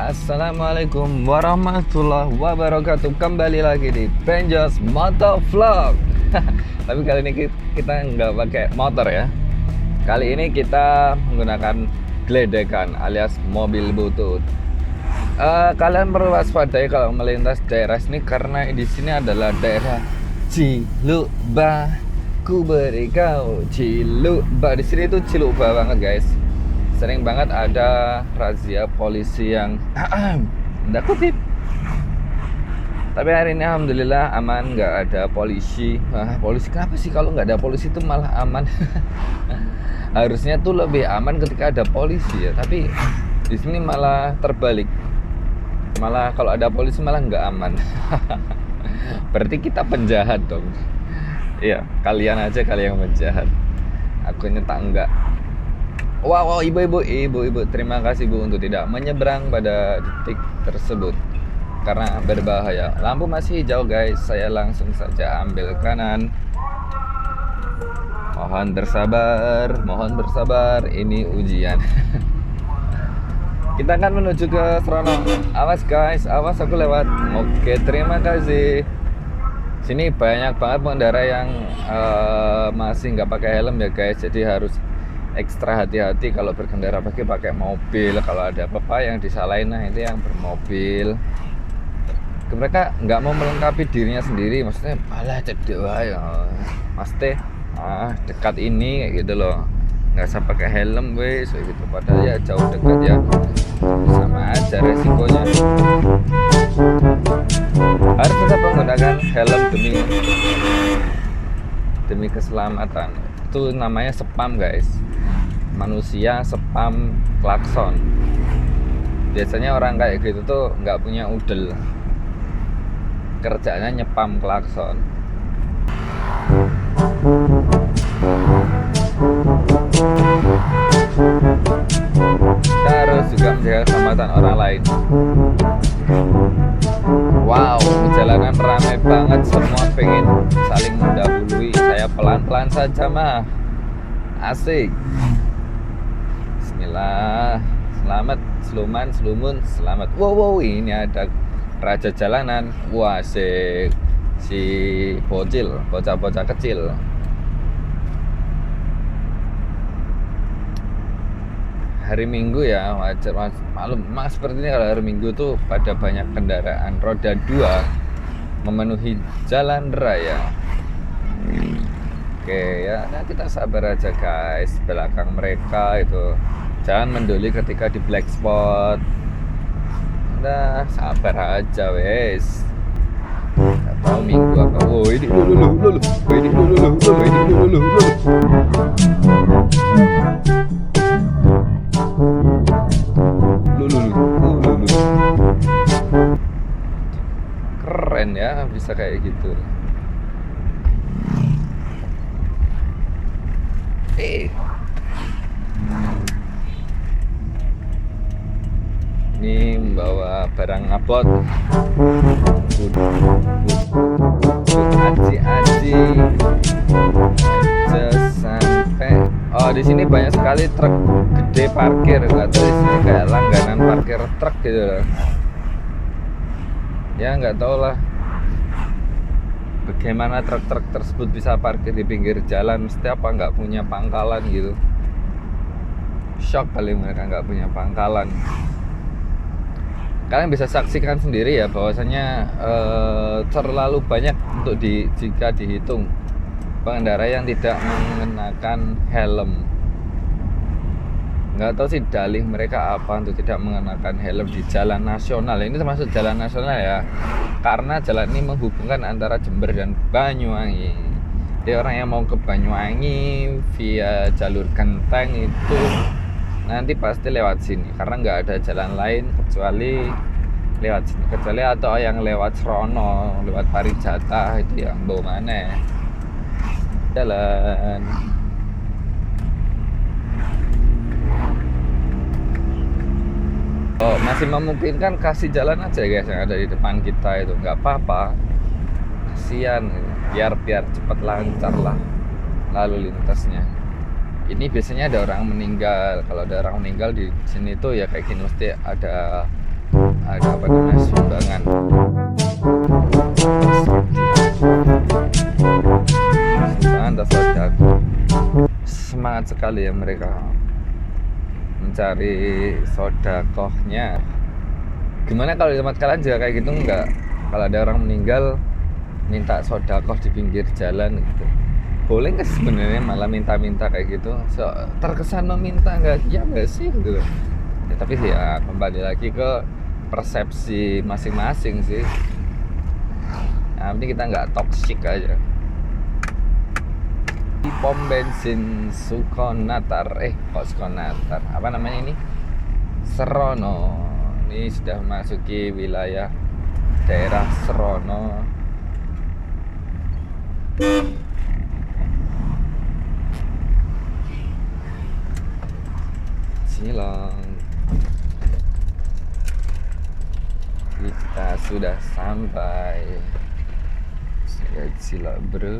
Assalamualaikum warahmatullahi wabarakatuh. Kembali lagi di Benjos Moto Vlog. Tapi kali ini kita nggak pakai motor ya. Kali ini kita menggunakan geledekan alias mobil butut. Kalian perlu waspadai kalau melintas daerah sini karena di sini adalah daerah Cilukba. Ku beri kau Cilukba. Di sini tuh Cilukba banget guys. Sering banget ada razia polisi yang tanda kutip. Tapi hari ini alhamdulillah aman, nggak ada polisi. Polisi kenapa sih kalau nggak ada polisi itu malah aman? Harusnya tuh lebih aman ketika ada polisi ya. Tapi di sini malah terbalik. Malah kalau ada polisi malah nggak aman. Berarti kita penjahat dong. Iya, kalian aja kalian yang penjahat. Aku ini tak enggak. Wow, ibu, terima kasih Bu untuk tidak menyeberang pada detik tersebut karena berbahaya. Lampu masih hijau guys, saya langsung saja ambil kanan. Mohon bersabar, ini ujian. Kita akan menuju ke Serono. Awas guys, awas aku lewat. Oke, terima kasih. Sini banyak banget pengendara yang masih nggak pakai helm ya guys, jadi harus ekstra hati-hati kalau berkendara pakai mobil. Kalau ada apa-apa yang disalahin, nah itu yang bermobil. Mereka nggak mau melengkapi dirinya sendiri, maksudnya alah cedek ya mas teh dekat ini kayak gitu loh, nggak usah pakai helm wes gitu, padahal ya jauh dekat ya sama aja resikonya. Harus tetap menggunakan helm demi keselamatan. Itu namanya spam guys, manusia spam klakson. Biasanya orang kayak gitu tuh nggak punya udel, kerjanya nyepam klakson. Kita harus juga menjaga keselamatan orang lain. Wow, jalanan ramai banget, semua pengen saling mendahului. Saya pelan-pelan saja mah, asik. Bismillah, selamat, selumun, selamat. Wow, ini ada raja jalanan. Wah, si bocah-bocah kecil. Hari Minggu ya, wajar maklum. Mas seperti ini kalau hari Minggu tuh pada banyak kendaraan roda 2 memenuhi jalan raya. Oke ya, nah kita sabar aja guys. Belakang mereka itu jangan menduli ketika di black spot. Udah sabar aja wes. Gak tahu Minggu apa. Oh ini dulu. Keren ya bisa kayak gitu. Ini membawa barang ngabot. Aji sampai. Oh di sini banyak sekali truk gede parkir, nggak tahu di sini kayak langganan parkir truk gitu loh. Ya nggak tahu lah bagaimana truk-truk tersebut bisa parkir di pinggir jalan. Mesti apa nggak punya pangkalan gitu. Shock kali mereka nggak punya pangkalan. Kalian bisa saksikan sendiri ya bahwasanya terlalu banyak untuk jika dihitung pengendara yang tidak mengenakan helm. Nggak tahu sih dalih mereka apa untuk tidak mengenakan helm di jalan nasional. Ini termasuk jalan nasional ya, karena jalan ini menghubungkan antara Jember dan Banyuwangi. Jadi orang yang mau ke Banyuwangi via jalur Genteng itu nanti pasti lewat sini, karena nggak ada jalan lain kecuali lewat sini. Kecuali atau yang lewat Serono, lewat Parijata itu yang bawa mana jalan. Oh, masih memungkinkan kasih jalan aja guys yang ada di depan kita itu, nggak apa-apa. Kasian, biar cepat lancar lah lalu lintasnya. Ini biasanya ada orang meninggal. Kalau ada orang meninggal di sini tuh ya kayak gini, mesti ada ada apa namanya sumbangan. Sumbangan atau sodako. Semangat sekali ya mereka mencari sodakohnya. Gimana kalau di tempat kalian juga kayak gitu enggak? Kalau ada orang meninggal minta sodakoh di pinggir jalan gitu, boleh nggak sebenarnya malah minta-minta kayak gitu? Terkesan meminta nggak sih gitu. Ya, tapi sih ya kembali lagi ke persepsi masing-masing sih. Nah, ini kita nggak toksik aja. Di pom bensin Sukonatar, kok Sukonatar? Apa namanya ini? Serono. Ini sudah memasuki wilayah daerah Serono. Cilong. Kita sudah sampai. Cilok bro.